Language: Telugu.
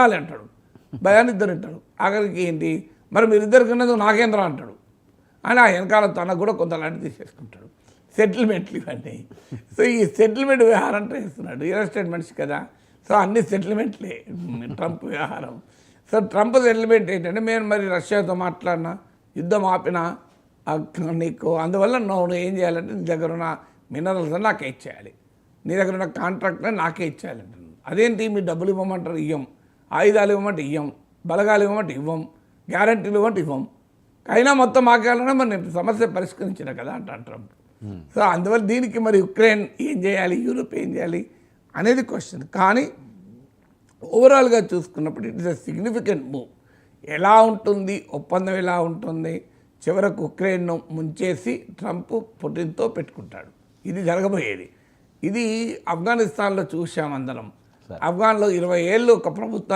అంటాడు, భయాన్ని ఇద్దరు అంటాడు. ఆఖరికి ఏంటి మరి మీరిద్దరికి ఉన్నది నాకేంద్ర అంటాడు. అని ఆ వెనకాల తనకు కూడా కొంత లాంటి తీసేసుకుంటాడు. సెటిల్మెంట్లు ఇవన్నీ. సో ఈ సెటిల్మెంట్ వ్యవహారం చేస్తున్నాడు. రియల్ ఎస్టేట్ మనిషి కదా, సో అన్ని సెటిల్మెంట్లే ట్రంప్ వ్యవహారం. సో ట్రంప్ సెటిల్మెంట్ ఏంటంటే, నేను మరి రష్యాతో మాట్లాడినా, యుద్ధం ఆపినా నీకు, అందువల్ల నువ్వు ఏం చేయాలంటే నీ దగ్గర ఉన్న మినరల్స్ నాకే ఇచ్చేయాలి, నీ దగ్గర ఉన్న కాంట్రాక్ట్ని నాకే ఇచ్చేయాలి అంటున్నాను. అదేంటి మీ డబ్బులు ఇవ్వమంటారు, ఇవ్వం. ఆయుధాలు ఇవ్వమంటే ఇవ్వం, బలగాలు ఇవ్వమంటే ఇవ్వం, గ్యారంటీలు ఇవ్వమంటే ఇవ్వం. అయినా మొత్తం మాకేయాలన్నా మరి నేను సమస్య పరిష్కరించిన కదా అంటాను ట్రంప్. సో అందువల్ల దీనికి మరి యుక్రెయిన్ ఏం చేయాలి, యూరోప్ ఏం చేయాలి అనేది క్వశ్చన్. కానీ ఓవరాల్గా చూసుకున్నప్పుడు it is a significant move. ఎలా ఉంటుంది ఒప్పందం, ఎలా ఉంటుంది, చివరకు ఉక్రెయిన్ను ముంచేసి ట్రంప్ పుటిన్తో పెట్టుకుంటాడు. ఇది జరగబోయేది. ఇది ఆఫ్ఘనిస్తాన్లో చూసాం అందరం. ఆఫ్ఘన్లో 20 ఏళ్ళు ఒక ప్రభుత్వాన్ని